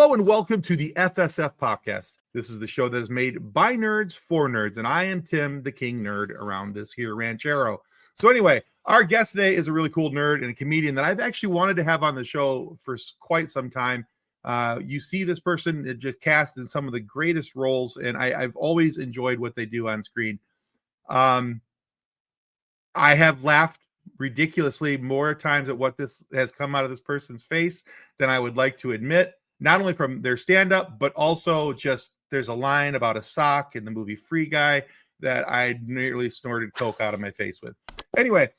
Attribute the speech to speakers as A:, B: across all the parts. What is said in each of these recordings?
A: Hello and welcome to the FSF podcast. This is the show that is made by nerds for nerds, and I am Tim, the king nerd around this here ranchero. So anyway, our guest today is a really cool nerd and a comedian that I've actually wanted to have on the show for quite some time. You see this person just cast in some of the greatest roles, and I've always enjoyed what they do on screen. I have laughed ridiculously more times at what this has come out of this person's face than I would like to admit. Not only from their stand-up, but also just there's a line about a sock in the movie Free Guy that I nearly snorted coke out of my face with. Anyway,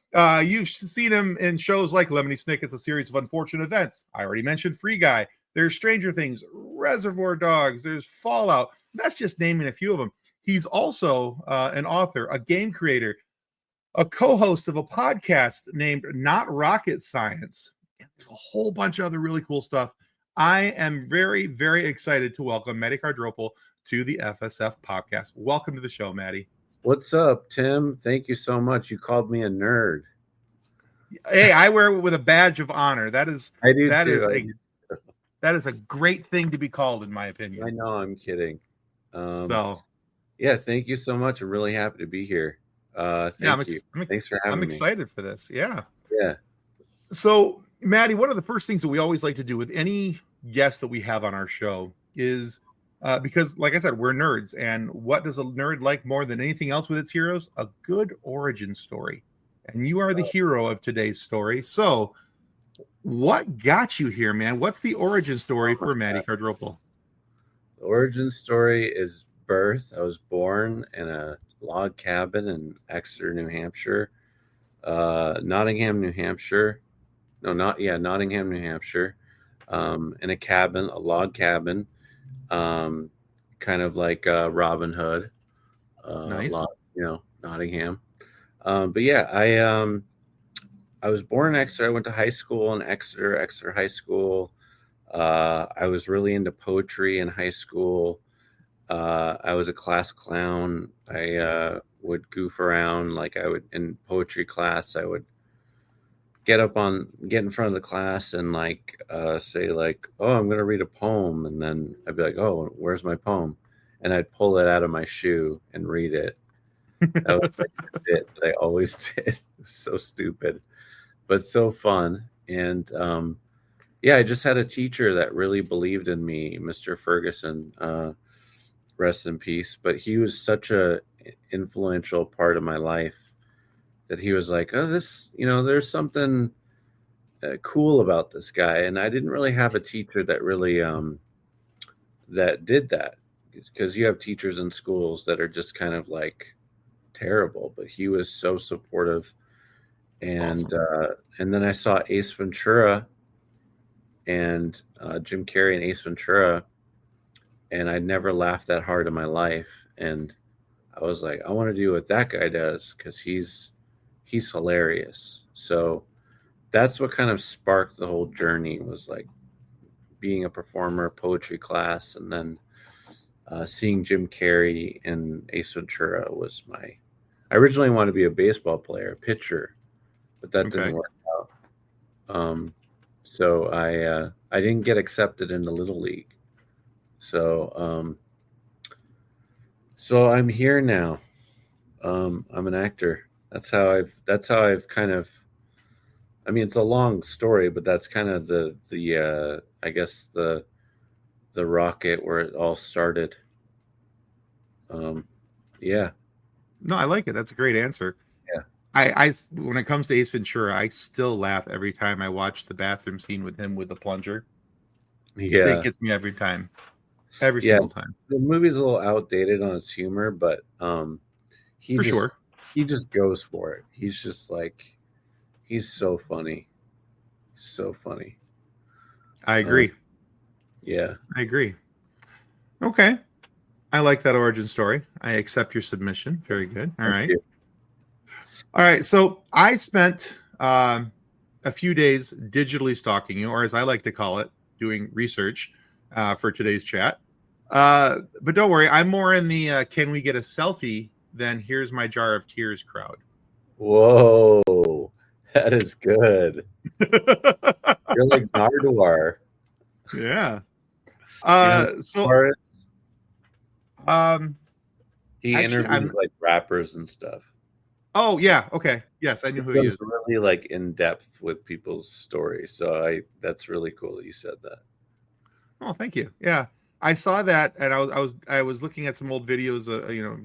A: you've seen him in shows like Lemony Snicket. It's a series of unfortunate events. I already mentioned Free Guy. There's Stranger Things, Reservoir Dogs, there's Fallout. That's just naming a few of them. He's also an author, a game creator, a co-host of a podcast named Not Rocket Science. There's a whole bunch of other really cool stuff. I am very, very excited to welcome Matty Cardarpole to the FSF podcast. Welcome to the show, Matty.
B: What's up, Tim? Thank you so much. You called me a nerd.
A: Hey, I wear it with a badge of honor. That is a great thing to be called, in my opinion.
B: I know, I'm kidding.
A: Yeah,
B: thank you so much. I'm really happy to be here. Thanks for having me.
A: I'm excited for this. Yeah.
B: Yeah.
A: So, Matty, one of the first things that we always like to do with any guest that we have on our show is because, like I said, we're nerds. And what does a nerd like more than anything else with its heroes? A good origin story. And you are the hero of today's story. So what got you here, man? What's the origin story for Matty Cardarpole?
B: The origin story is birth. I was born in a log cabin in Exeter, New Hampshire. Nottingham, New Hampshire. Nottingham, New Hampshire. In a log cabin, kind of like Robin Hood.
A: Nice.
B: Nottingham. But yeah, I was born in Exeter. I went to high school in Exeter High School. I was really into poetry in high school. I was a class clown. I would goof around in poetry class. I would get in front of the class and say oh, I'm going to read a poem. And then I'd be like, oh, where's my poem? And I'd pull it out of my shoe and read it. That was the bit that I always did. It was so stupid, but so fun. And I just had a teacher that really believed in me, Mr. Ferguson, rest in peace. But he was such a influential part of my life that he was like, oh, there's something cool about this guy. And I didn't really have a teacher that really that did that, because you have teachers in schools that are just kind of terrible, but he was so supportive. And awesome. And then I saw Ace Ventura and Jim Carrey and Ace Ventura, and I'd never laughed that hard in my life. And I was like, I want to do what that guy does, because he's hilarious. So that's what kind of sparked the whole journey, was being a performer, poetry class, and then seeing Jim Carrey and Ace Ventura was I originally wanted to be a baseball player, pitcher, but that didn't work out. So I didn't get accepted into Little League. So I'm here now. I'm an actor. That's how I've kind of, I mean, it's a long story, but that's kind of the I guess the rocket where it all started. Yeah.
A: No, I like it. That's a great answer.
B: Yeah.
A: I when it comes to Ace Ventura, I still laugh every time I watch the bathroom scene with him with the plunger.
B: Yeah.
A: It gets me every time. Every single time.
B: The movie's a little outdated on its humor, but he just goes for it. He's just he's so funny. So funny.
A: I agree.
B: Yeah.
A: I agree. Okay. I like that origin story. I accept your submission. Very good. All right. All right. So I spent a few days digitally stalking you, or as I like to call it, doing research for today's chat. But don't worry, I'm more in the can we get a selfie than here's my jar of tears crowd.
B: Whoa, that is good. You're like Nardwar.
A: Yeah.
B: You know,
A: So
B: Forrest,
A: um,
B: he
A: actually,
B: interviews
A: I'm.
B: like rappers and stuff.
A: Oh yeah, okay, yes, I
B: He
A: knew who he
B: goes
A: is.
B: really like in depth with people's stories. So that's really cool that you said that.
A: Oh, thank you. Yeah, I saw that, and I was looking at some old videos,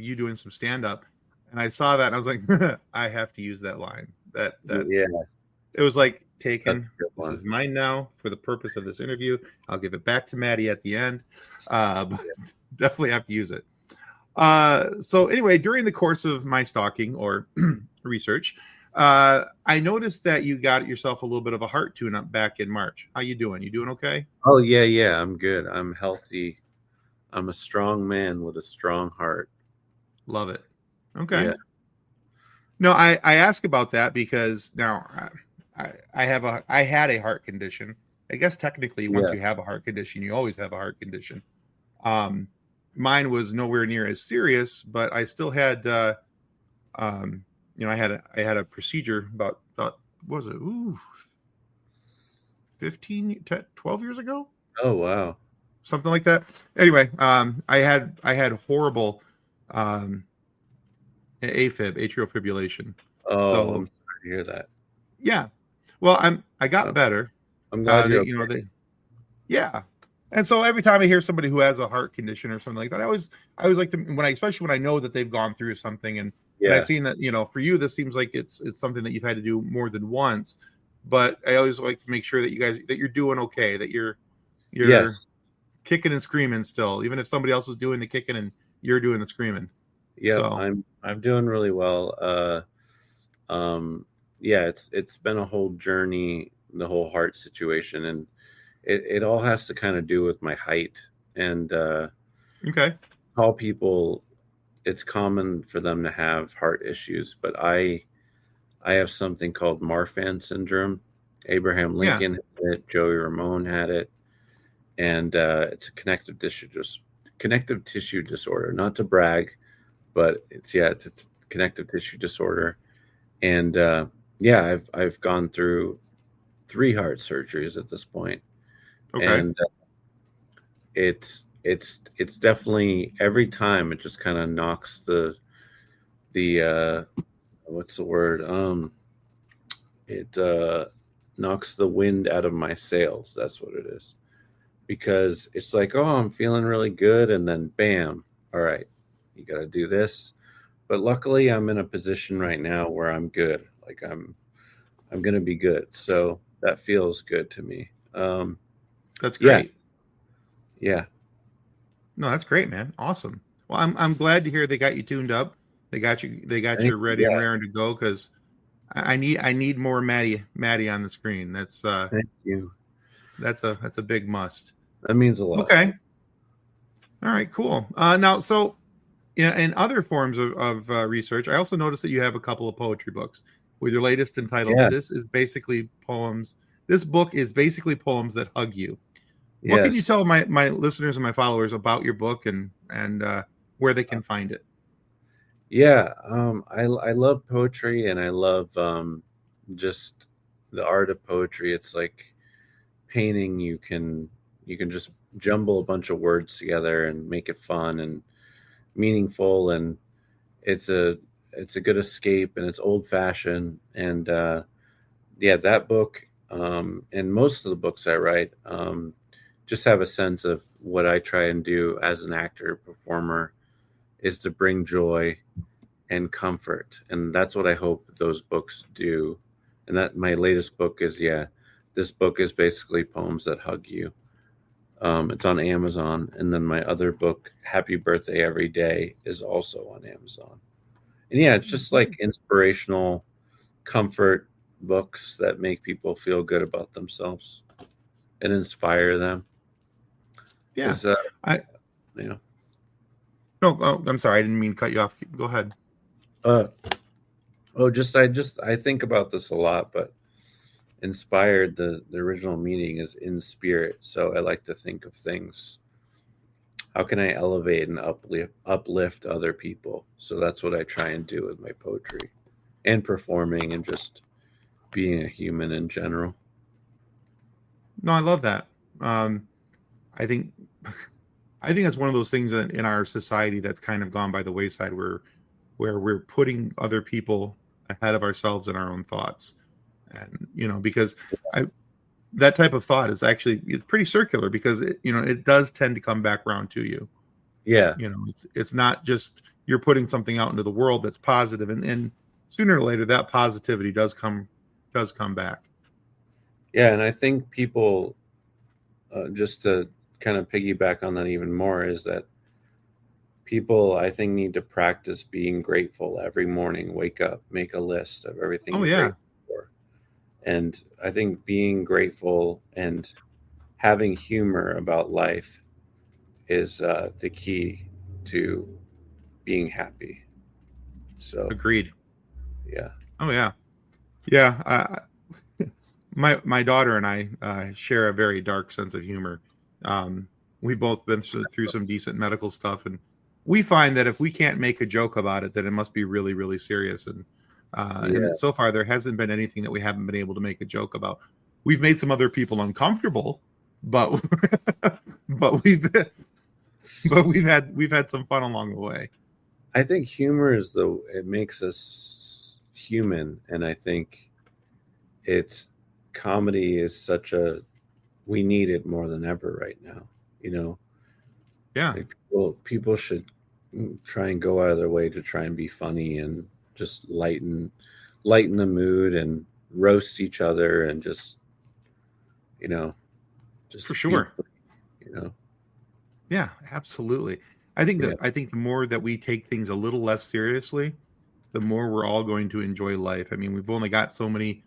A: you doing some stand up, and I saw that, and I was like, I have to use that line. That
B: Yeah,
A: it was like
B: that's
A: taken.
B: a good
A: This is
B: one.
A: mine now for the purpose of this interview. I'll give it back to Matty at the end. But definitely have to use it. So anyway, during the course of my stalking or research, I noticed that you got yourself a little bit of a heart tune-up back in March. How you doing? You doing okay?
B: Oh yeah, yeah. I'm good. I'm healthy. I'm a strong man with a strong heart.
A: Love it. Okay.
B: Yeah,
A: No, I ask about that because now I had a heart condition. I guess technically, once
B: yeah,
A: you have a heart condition, you always have a heart condition. Um, Mine was nowhere near as serious, but I still had I had a procedure about what was it? Ooh, 15, 10, 12 years ago,
B: oh wow.
A: something like that. Anyway, I had horrible um AFib, atrial fibrillation.
B: Oh,
A: So
B: I'm sorry to hear that.
A: yeah, well, I got
B: I'm,
A: better.
B: I'm glad you're okay.
A: They Yeah. And so every time I hear somebody who has a heart condition or something like that, I always like to, especially when I know that they've gone through something, and I've
B: Yeah,
A: seen that, for you, this seems like it's something that you've had to do more than once. But I always like to make sure that you're doing okay, that you're
B: yes,
A: kicking and screaming still, even if somebody else is doing the kicking and you're doing the screaming.
B: yep.
A: So
B: I'm doing really well. Um, yeah, it's been a whole journey, the whole heart situation, and it all has to kind of do with my height and
A: okay.
B: tall people. It's common for them to have heart issues, but I have something called Marfan Syndrome. Abraham
A: Yeah.
B: Lincoln had it, Joey Ramone had it, and it's a connective tissue disorder. Not to brag, but it's a connective tissue disorder, and yeah, I've gone through 3 heart surgeries at this point,
A: Okay.
B: and it's definitely every time it just kind of knocks the what's the word it knocks the wind out of my sails. That's what it is, because it's like, oh, I'm feeling really good, and then bam, all right, you got to do this. But luckily I'm in a position right now where I'm good, like I'm gonna be good, so that feels good to me.
A: That's
B: Yeah,
A: great.
B: yeah,
A: No, that's great, man. Awesome. Well, I'm glad to hear they got you tuned up. They got you ready and
B: yeah,
A: raring to go, because I need more Matty on the screen.
B: thank you.
A: That's a big must.
B: That means a lot.
A: Okay. All right, cool. Now, so in other forms of research, I also noticed that you have a couple of poetry books, with your latest entitled
B: Yeah,
A: "This is basically poems." This book is basically poems that hug you. What can you
B: yes.
A: tell my listeners and my followers about your book, and where they can find it?
B: Yeah, I love poetry, and I love just the art of poetry. It's like painting. You can just jumble a bunch of words together and make it fun and meaningful, and it's a it's a good escape, and it's old fashioned. And yeah, that book and most of the books I write just have a sense of what I try and do as an actor performer is to bring joy and comfort, and that's what I hope those books do. And that my latest book is, yeah, this book is basically poems that hug you. It's on Amazon, and then my other book, Happy Birthday Every Day, is also on Amazon. And yeah, it's just like inspirational comfort books that make people feel good about themselves and inspire them.
A: Yeah.
B: Because
A: I
B: you know,
A: No, oh, I'm sorry, I didn't mean to cut you off. Go ahead.
B: uh, I think about this a lot, but inspired, the original meaning is in spirit. So I like to think of things, how can I elevate and uplift other people? So that's what I try and do with my poetry and performing and just being a human in general.
A: No, I love that. Um, I think I think that's one of those things that in our society that's kind of gone by the wayside, where we're putting other people ahead of ourselves and our own thoughts. And because I that type of thought is actually, it's pretty circular, because it does tend to come back around to you.
B: Yeah.
A: It's not just you're putting something out into the world that's positive, and sooner or later that positivity does come back.
B: Yeah, and I think people, just to kind of piggyback on that even more, is that people, I think, need to practice being grateful every morning. Wake up, make a list of everything
A: Oh
B: you're
A: yeah,
B: grateful for. And I think being grateful and having humor about life is the key to being happy. So,
A: agreed.
B: yeah.
A: Oh yeah, yeah. My daughter and I share a very dark sense of humor. We've both been through some decent medical stuff, and we find that if we can't make a joke about it, then it must be really, really serious. And
B: Yeah.
A: so far, there hasn't been anything that we haven't been able to make a joke about. We've made some other people uncomfortable, but but we've had some fun along the way.
B: I think humor it makes us human. And I think comedy is we need it more than ever right now.
A: Yeah,
B: Like people should try and go out of their way to try and be funny and just lighten the mood and roast each other and just
A: for
B: be,
A: sure.
B: you know.
A: Yeah, absolutely.
B: Yeah,
A: I think the more that we take things a little less seriously, the more we're all going to enjoy life. I mean, we've only got so many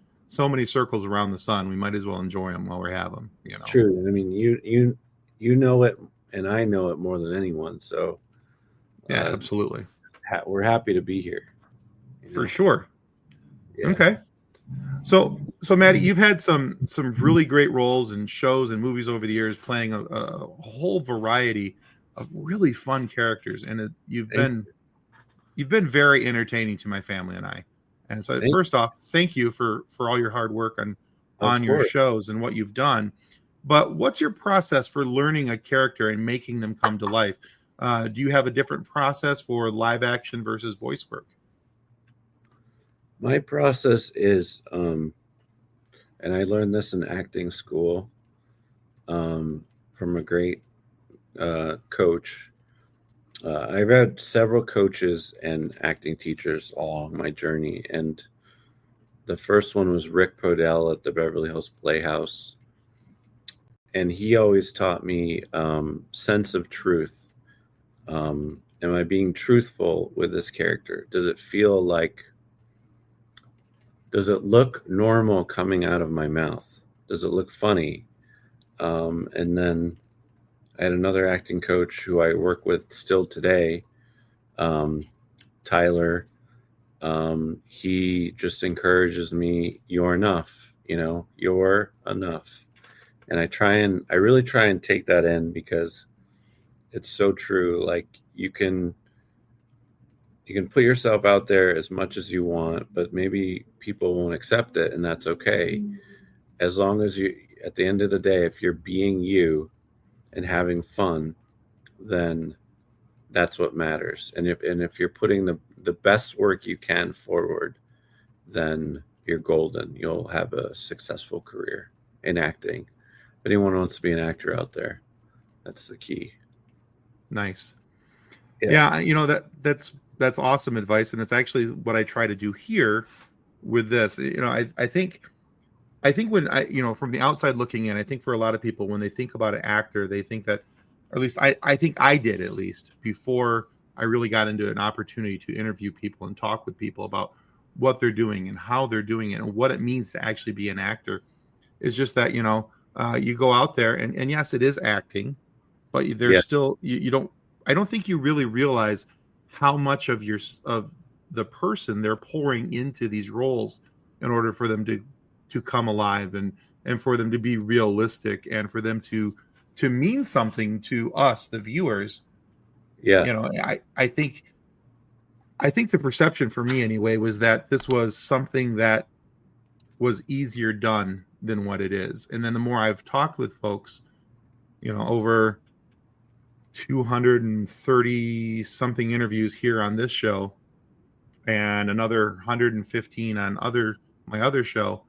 A: circles around the sun. We might as well enjoy them while we have them.
B: it's true. I mean, you know it, and I know it more than anyone. So
A: Yeah, absolutely,
B: we're happy to be here.
A: for sure.
B: Yeah.
A: Okay, so Matty, you've had some really great roles in shows and movies over the years, playing a whole variety of really fun characters, and
B: Thank,
A: you've been very entertaining to my family and I. And so,
B: thank,
A: first off, thank you for all your hard work
B: of
A: on your
B: course.
A: shows and what you've done. But what's your process for learning a character and making them come to life? Do you have a different process for live action versus voice work?
B: My process is, and I learned this in acting school, from a great coach. I've had several coaches and acting teachers along my journey, and the first one was Rick Podell at the Beverly Hills Playhouse, and he always taught me sense of truth. Am I being truthful with this character? Does it look normal coming out of my mouth? Does it look funny? And then I had another acting coach who I work with still today, Tyler. He just encourages me, you're enough, you're enough. And I really try and take that in, because it's so true. Like, you can put yourself out there as much as you want, but maybe people won't accept it, and that's okay. As long as at the end of the day, if you're being you and having fun, then that's what matters. And if you're putting the best work you can forward, then you're golden. You'll have a successful career in acting. If anyone wants to be an actor out there, that's the key.
A: Nice.
B: Yeah.
A: Yeah, that's awesome advice, and it's actually what I try to do here with this. I think when from the outside looking in, I think for a lot of people, when they think about an actor, they think that, or at least I think I did, at least before I really got into an opportunity to interview people and talk with people about what they're doing and how they're doing it and what it means to actually be an actor. It's just that, you go out there, and yes, it is acting, but there's
B: Yeah.
A: still, I don't think you really realize how much of the person they're pouring into these roles in order for them to come alive, and for them to be realistic, and for them to mean something to us, the viewers.
B: Yeah.
A: I think the perception for me anyway was that this was something that was easier done than what it is. And then the more I've talked with folks, over 230 something interviews here on this show, and another 115 on my other show,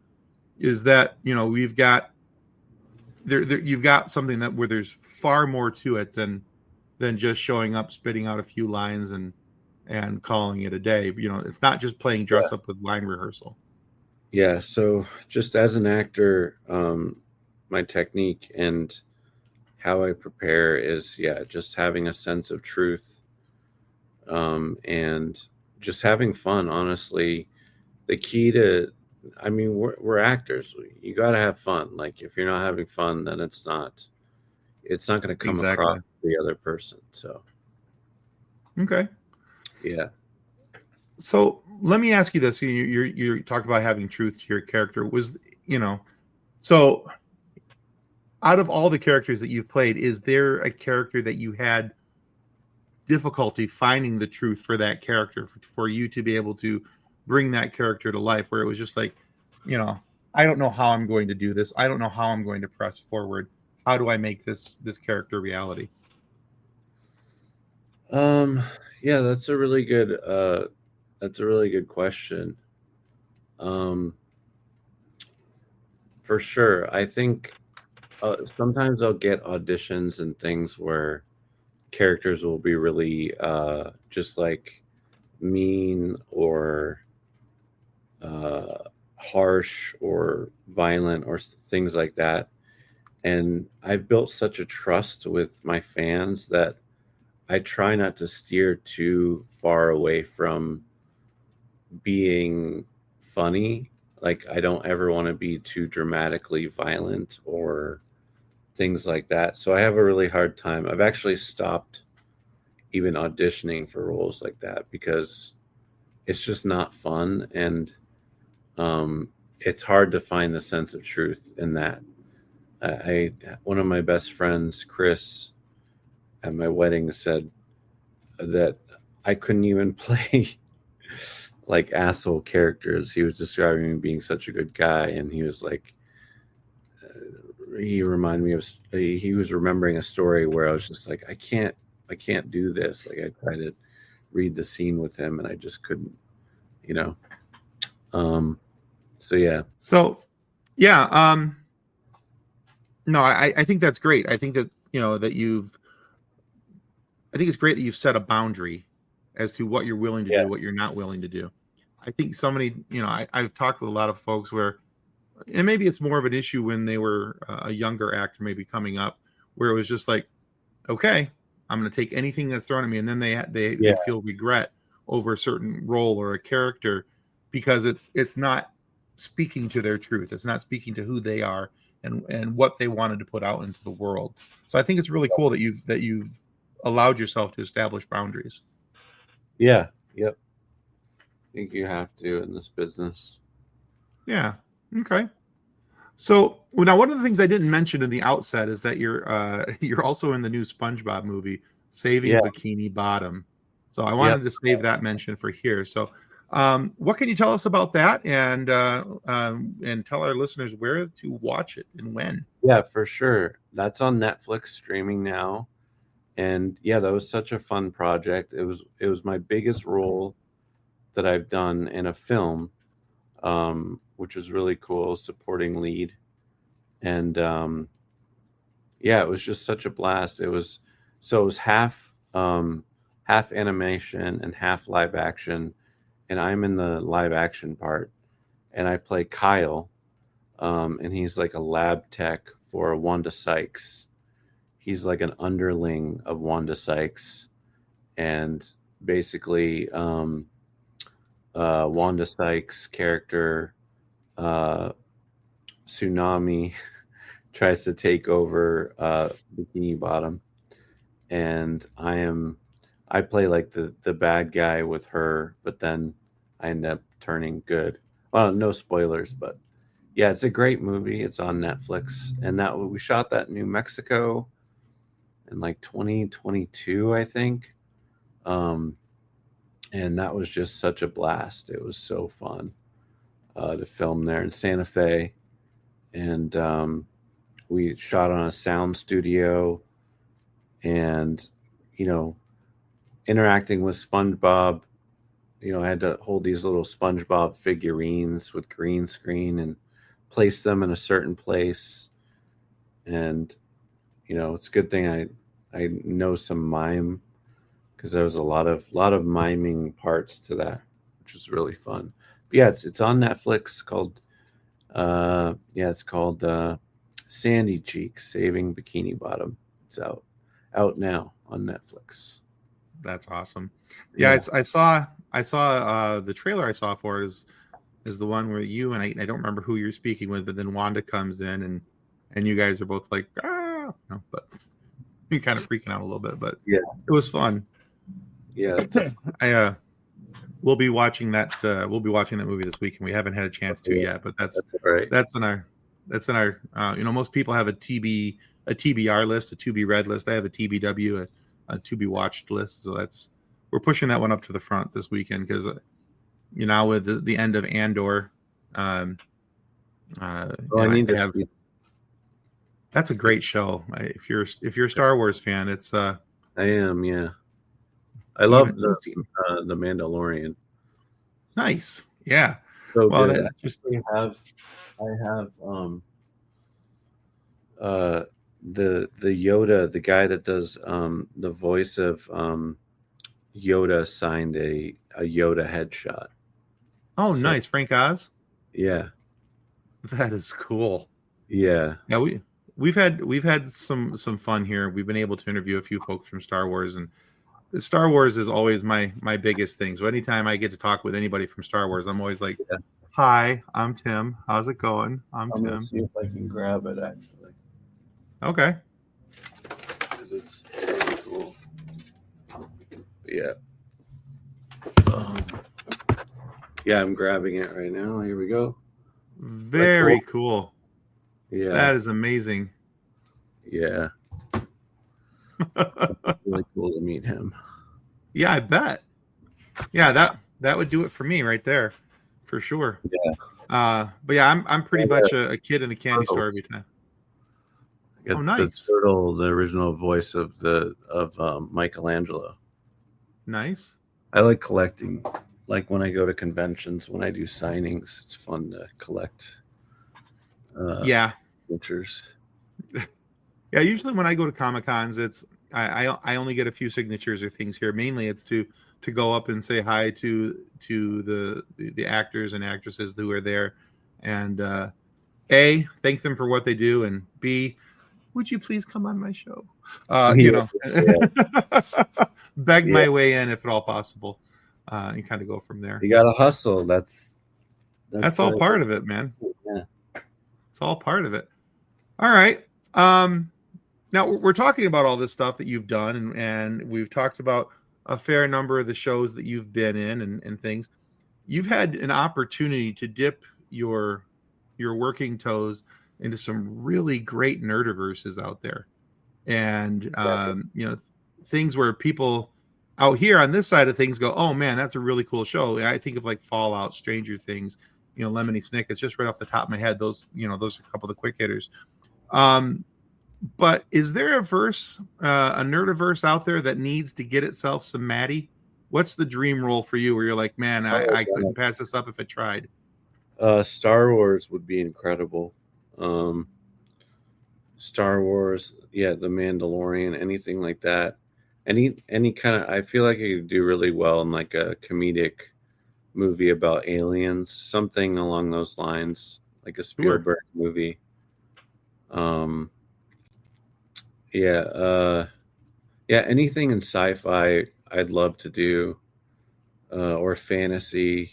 A: is that we've got you've got something that where there's far more to it than just showing up, spitting out a few lines and calling it a day. It's not just playing dress up with line rehearsal.
B: Yeah. So just as an actor, my technique and how I prepare is, just having a sense of truth, and just having fun. Honestly, the key to, we're actors. You got to have fun. Like, if you're not having fun, then it's not going to come across the other person. So,
A: okay.
B: Yeah.
A: So let me ask you this: you talked about having truth to your character. So out of all the characters that you've played, is there a character that you had difficulty finding the truth for that character, for you to be able to bring that character to life, where it was just like, I don't know how I'm going to do this. I don't know how I'm going to press forward. How do I make this character reality?
B: Yeah, that's a really good question. For sure. I think sometimes I'll get auditions and things where characters will be really just like mean or harsh or violent or things like that. And I've built such a trust with my fans that I try not to steer too far away from being funny. Like, I don't ever want to be too dramatically violent or things like that. So I have a really hard time. I've actually stopped even auditioning for roles like that because it's just not fun. And it's hard to find the sense of truth in that. One of my best friends, Chris, at my wedding said that I couldn't even play like asshole characters. He was describing me being such a good guy, and he was like, he reminded me of, he was remembering a story where I was just like, I can't do this. Like, I tried to read the scene with him and I just couldn't, so yeah.
A: No, I think that's great. I think that, I think it's great that you've set a boundary as to what you're willing to do, what you're not willing to do. I think somebody, I've talked with a lot of folks where, and maybe it's more of an issue when they were a younger actor, maybe coming up, where it was just like, okay, I'm going to take anything that's thrown at me. And then they feel regret over a certain role or a character because it's not speaking to their truth. It's not speaking to who they are and what they wanted to put out into the world. So I think it's really cool that you've allowed yourself to establish boundaries.
B: Yeah. Yep. I think you have to in this business.
A: Yeah. Okay. So now, one of the things I didn't mention in the outset is that you're also in the new SpongeBob movie, Saving Bikini Bottom. So I wanted to save that mention for here. So, what can you tell us about that, and tell our listeners where to watch it and when?
B: Yeah, for sure. That's on Netflix streaming now, and that was such a fun project. It was my biggest role that I've done in a film, which was really cool, supporting lead. And it was just such a blast. It was half animation and half live action, and I'm in the live action part, and I play Kyle, and he's like a lab tech for Wanda Sykes. He's like an underling of Wanda Sykes, and basically Wanda Sykes' character, Tsunami, tries to take over Bikini Bottom, and I play like the bad guy with her, but then I end up turning good. Well, no spoilers, but it's a great movie. It's on Netflix, and that we shot that in New Mexico in like 2022, I think. And that was just such a blast. It was so fun to film there in Santa Fe. And we shot on a sound studio, and interacting with SpongeBob. I had to hold these little SpongeBob figurines with green screen and place them in a certain place. And it's a good thing I know some mime, because there was a lot of miming parts to that, which was really fun. But yeah, it's on Netflix, called it's called Sandy Cheeks Saving Bikini Bottom. It's out now on Netflix.
A: That's awesome. Yeah. I saw the trailer I saw for it is the one where you and I don't remember who you're speaking with, but then Wanda comes in and you guys are both like, but you're kind of freaking out a little bit, but
B: yeah,
A: it was fun.
B: Yeah.
A: We'll be watching that. We'll be watching that movie this weekend. We haven't had a chance to yet, but that's in our most people have a TBR list, a to be read list. I have a TBW, a to be watched list. So we're pushing that one up to the front this weekend, because with the end of Andor, I need to have. That's a great show. If you're a Star Wars fan, it's. I
B: am, yeah. I love the Mandalorian.
A: Nice, yeah.
B: So well, that's just I have the Yoda, the guy that does the voice of Yoda, signed a Yoda headshot.
A: Oh, so, nice, Frank Oz.
B: Yeah,
A: that is cool.
B: Yeah,
A: we've had some fun here. We've been able to interview a few folks from Star Wars, and Star Wars is always my biggest thing. So anytime I get to talk with anybody from Star Wars, I'm always like, "Hi, I'm Tim. How's it going? I'm Tim."
B: Gonna see if I can grab it, actually.
A: Okay.
B: Because it's really cool. Yeah. Yeah, I'm grabbing it right now. Here we go.
A: Very cool.
B: Yeah.
A: That is amazing.
B: Yeah. Really cool to meet him.
A: Yeah, I bet. Yeah, that would do it for me right there, for sure.
B: Yeah.
A: But yeah, I'm pretty much a kid in the candy store every time.
B: Oh, nice. The turtle, the original voice of Michelangelo.
A: Nice.
B: I like collecting. Like when I go to conventions, when I do signings, it's fun to collect. Signatures.
A: Yeah, usually when I go to Comic-Cons, it's I only get a few signatures or things here. Mainly, it's to go up and say hi to the actors and actresses who are there, and A, thank them for what they do, and B, would you please come on my show? Beg my way in if at all possible, and kind of go from there.
B: You gotta hustle. That's
A: all part of it, man.
B: Yeah,
A: it's all part of it. All right. Now we're talking about all this stuff that you've done, and we've talked about a fair number of the shows that you've been in and things. You've had an opportunity to dip your working toes into some really great nerdiverses out there, and things where people out here on this side of things go, "Oh man, that's a really cool show." I think of like Fallout, Stranger Things, Lemony Snicket. It's just right off the top of my head. Those are a couple of the quick hitters. But is there a nerdiverse out there that needs to get itself some Matty? What's the dream role for you where you're like, man, I couldn't pass this up if I tried?
B: Star Wars would be incredible. Star Wars, yeah, The Mandalorian, anything like that. Any kind of, I feel like I could do really well in like a comedic movie about aliens, something along those lines, like a Spielberg movie. Anything in sci-fi I'd love to do, or fantasy,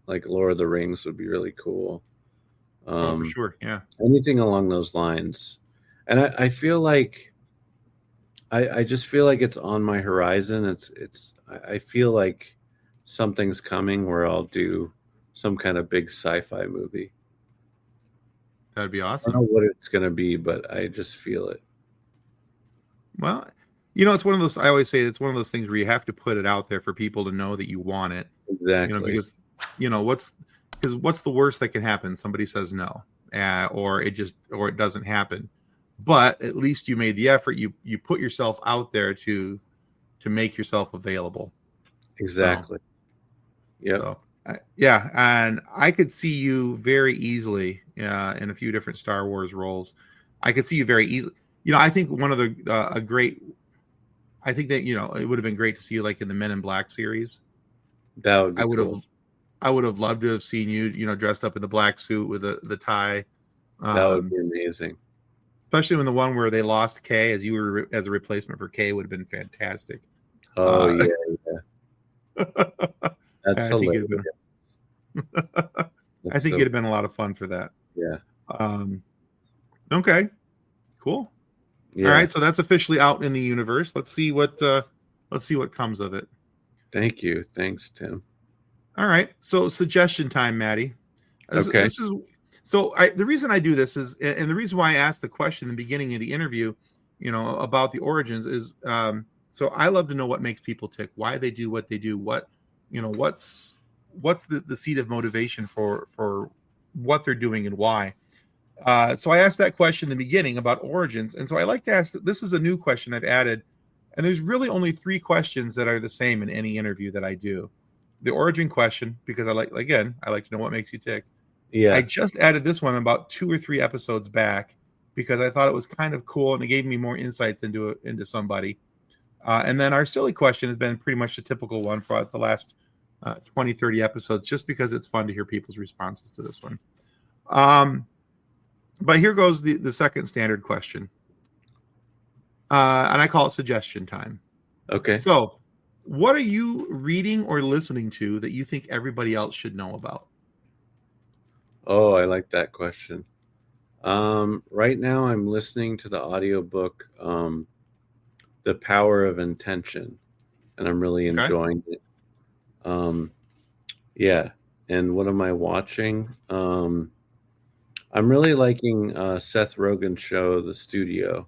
B: like Lord of the Rings would be really cool.
A: For sure, yeah.
B: Anything along those lines, and I feel like I just feel like it's on my horizon. I feel like something's coming where I'll do some kind of big sci-fi movie.
A: That'd be awesome.
B: I don't know what it's going to be, but I just feel it.
A: Well, it's one of those, I always say it's one of those things where you have to put it out there for people to know that you want it.
B: Exactly.
A: Because, what's the worst that can happen? Somebody says no, or it doesn't happen. but at least you made the effort. You put yourself out there to make yourself available.
B: Exactly.
A: So yeah, and I could see you very easily in a few different Star Wars roles. I could see you very easily. I think one of the I think that it would have been great to see you like in the Men in Black series.
B: That would be cool.
A: I would have loved to have seen you, dressed up in the black suit with the tie.
B: That would be amazing.
A: Especially when the one where they lost Kay as you were as a replacement for Kay would have been fantastic.
B: Oh yeah. That's hilarious.
A: I think it'd have been a lot of fun for that.
B: Yeah.
A: Okay. Cool. Yeah. All right. So that's officially out in the universe. Let's see what comes of it.
B: Thank you. Thanks, Tim.
A: All right. So suggestion time, Matty.
B: Okay.
A: The reason I do this is, and the reason why I asked the question in the beginning of the interview, about the origins is, so I love to know what makes people tick, why they do what they do, what's the seed of motivation for what they're doing and why. So I asked that question in the beginning about origins, and so I like to ask. This is a new question I've added, and there's really only 3 questions that are the same in any interview that I do. The origin question, because I like to know what makes you tick. Yeah. I just added this one about 2 or 3 episodes back because I thought it was kind of cool and it gave me more insights into somebody. And then our silly question has been pretty much the typical one for the last 20, 30 episodes, just because it's fun to hear people's responses to this one. But here goes the second standard question. And I call it suggestion time.
B: Okay.
A: So what are you reading or listening to that you think everybody else should know about?
B: Oh, I like that question. Right now I'm listening to the audiobook, The Power of Intention, and I'm really enjoying it. Yeah. And what am I watching? I'm really liking Seth Rogen's show, The Studio.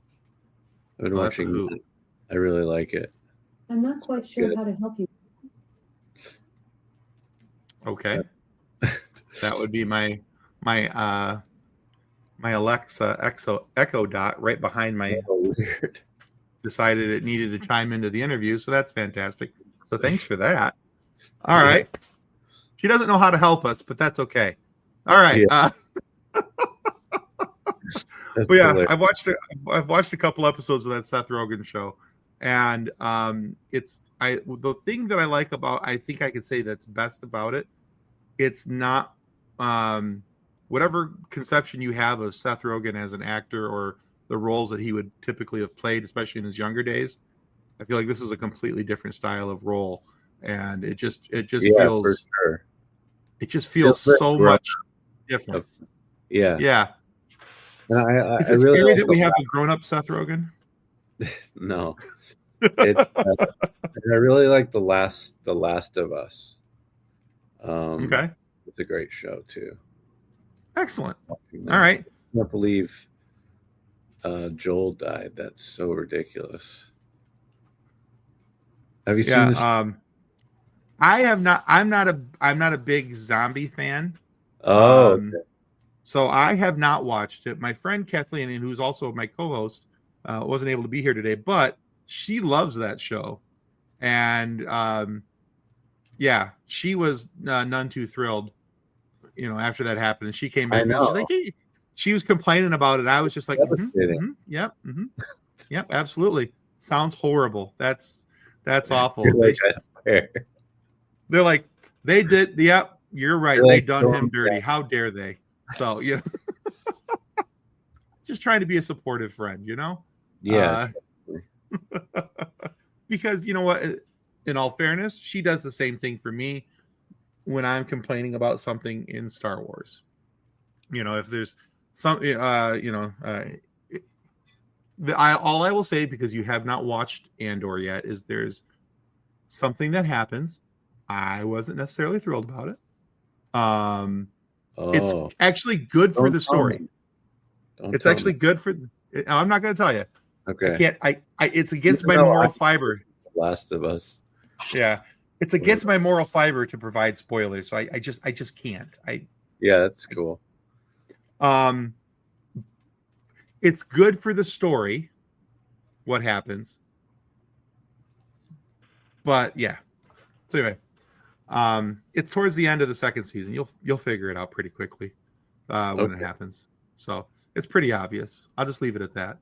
B: I've been watching that. I really like it.
C: I'm not quite sure how to help you.
A: Okay. That would be my Alexa Echo Dot right behind my
B: weird.
A: Decided it needed to chime into the interview, so that's fantastic. So thanks for that. All right. She doesn't know how to help us, but that's okay. All right.
B: Yeah.
A: But yeah, hilarious. I've watched a couple episodes of that Seth Rogen show, and the thing that I like about, I think I could say that's best about it, it's not whatever conception you have of Seth Rogen as an actor or the roles that he would typically have played, especially in his younger days. I feel like this is a completely different style of role, and it just feels,
B: for sure.
A: It just feels so much different.
B: Yeah.
A: Is it scary that we have a grown-up Seth Rogen?
B: No. I really like the last of Us.
A: Okay.
B: It's a great show too.
A: Excellent. All right.
B: I can't believe Joel died. That's so ridiculous. Have you seen this?
A: I have not. I'm not a big zombie fan.
B: Oh. Okay.
A: So I have not watched it. My friend Kathleen, who's also my co-host, wasn't able to be here today, but she loves that show. And she was none too thrilled, after that happened. And she came back. And she's like, hey, she was complaining about it. I was just like, yep, absolutely. Sounds horrible. That's awful. They're like, they did. Yep, you're right. They done him dirty. How dare they? So, just trying to be a supportive friend,
B: Yeah.
A: Because you know what? In all fairness, she does the same thing for me when I'm complaining about something in Star Wars. If there's some, all I will say, because you have not watched Andor yet, is there's something that happens. I wasn't necessarily thrilled about it. It's actually good for the story. It's actually good for. I'm not going to tell you.
B: Okay.
A: I can't. It's against my moral fiber.
B: Last of Us.
A: Yeah, it's against my moral fiber to provide spoilers. So I just can't.
B: Yeah, that's cool.
A: It's good for the story, what happens. But yeah. So anyway, it's towards the end of the second season. You'll figure it out pretty quickly when it happens. So it's pretty obvious. I'll just leave it at that.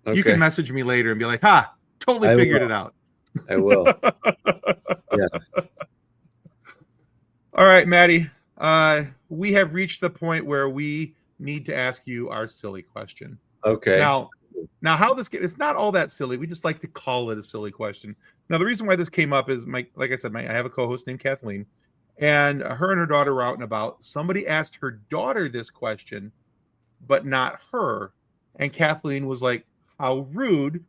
B: Okay.
A: You can message me later and be like, "Ha, totally figured it out."
B: I will. Yeah.
A: All right, Matty. We have reached the point where we need to ask you our silly question.
B: Okay.
A: Now how this gets, it's not all that silly. We just like to call it a silly question. Now, the reason why this came up is like I said, I have a co-host named Kathleen, and her and her daughter were out and about. Somebody asked her daughter this question, but not her. And Kathleen was like, "How rude.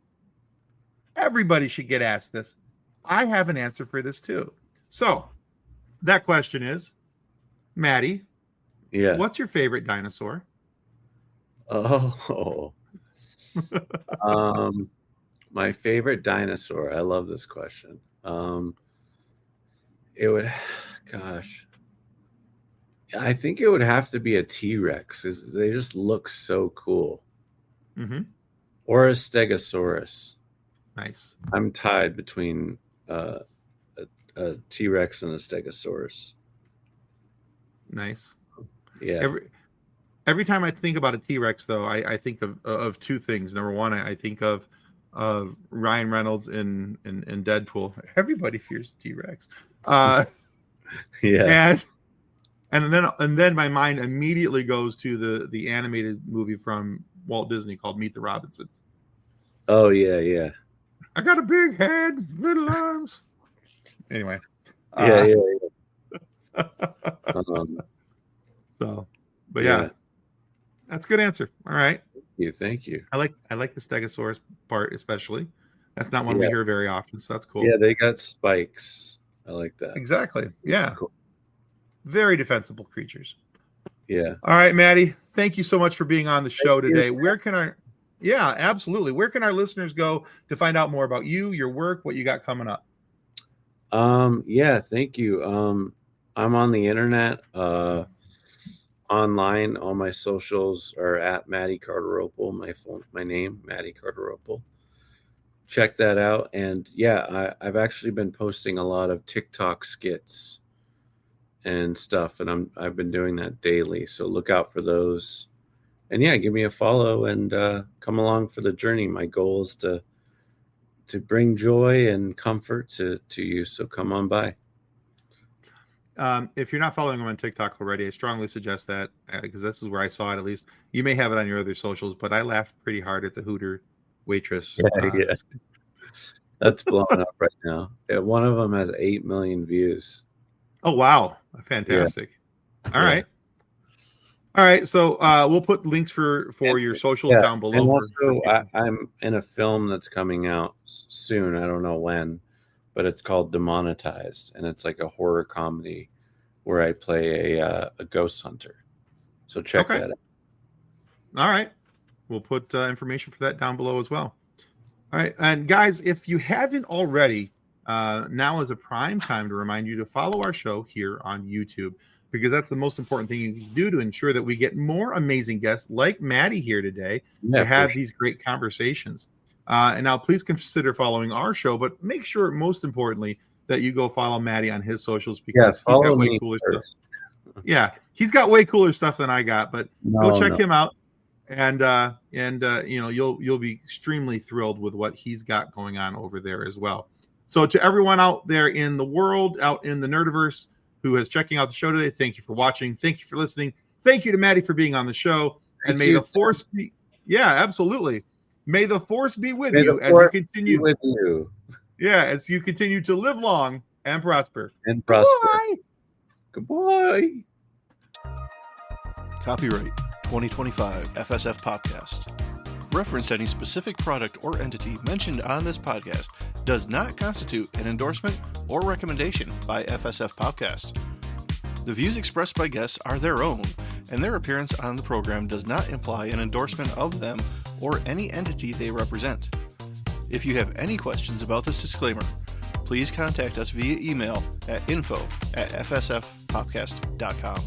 A: Everybody should get asked this." I have an answer for this too. So that question is, Matty,
B: Yeah.
A: what's your favorite dinosaur?
B: Oh. My favorite dinosaur. I love this question. It would, gosh, I think it would have to be a T-Rex. They just look so cool.
A: Mm-hmm.
B: Or a Stegosaurus.
A: Nice.
B: I'm tied between a T-Rex and a Stegosaurus.
A: Nice.
B: Yeah.
A: Every time I think about a T-Rex, though, I think of two things. Number one, I think of Ryan Reynolds in Deadpool. Everybody fears the T-Rex.
B: Yeah.
A: And then my mind immediately goes to the animated movie from Walt Disney called Meet the Robinsons.
B: Oh yeah.
A: I got a big head, little arms. Anyway.
B: Yeah.
A: So, but yeah, that's a good answer. All right.
B: Thank you.
A: I like the Stegosaurus part especially. That's not one we hear very often, so that's cool.
B: Yeah, they got spikes. I like that.
A: Exactly. Yeah.
B: Cool.
A: Very defensible creatures.
B: Yeah.
A: All right, Matty. Thank you so much for being on the show today. Absolutely. Where can our listeners go to find out more about you, your work, what you got coming up?
B: Yeah, thank you. I'm on the internet, online. All my socials are at Matty Cardarploe. My name, Matty Cardarpole. Check that out. And yeah, I've actually been posting a lot of TikTok skits and stuff, and I've been doing that daily. So look out for those. And yeah, give me a follow and come along for the journey. My goal is to bring joy and comfort to you. So come on by.
A: If you're not following him on TikTok already, I strongly suggest that because this is where I saw it. At least you may have it on your other socials, but I laughed pretty hard at the Hooter waitress.
B: Yeah. That's blowing up right now. One of them has 8 million views.
A: Oh wow, fantastic! Yeah. All right. So we'll put links for your socials down below.
B: And also, I'm in a film that's coming out soon. I don't know when, but it's called Demonetized, and it's like a horror comedy where I play a ghost hunter. So check that out. All
A: right. We'll put information for that down below as well. All right. And guys, if you haven't already, now is a prime time to remind you to follow our show here on YouTube, because that's the most important thing you can do to ensure that we get more amazing guests like Matty here today to have these great conversations. And now please consider following our show, but make sure, most importantly, that you go follow Matty on his socials, because he's got way cooler stuff. Yeah, he's got way cooler stuff than I got, but go check him out. And you'll be extremely thrilled with what he's got going on over there as well. So to everyone out there in the world, out in the Nerdiverse, who is checking out the show today, thank you for watching. Thank you for listening. Thank you to Matty for being on the show. And may the force be, absolutely. May the force be with you as you continue.
B: With you.
A: Yeah, as you continue to live long and prosper.
B: And prosper.
A: Goodbye.
D: Copyright 2025 FSF Podcast. Reference any specific product or entity mentioned on this podcast does not constitute an endorsement or recommendation by FSF Podcast. The views expressed by guests are their own, and their appearance on the program does not imply an endorsement of them or any entity they represent. If you have any questions about this disclaimer, please contact us via email at info@fsfpodcast.com.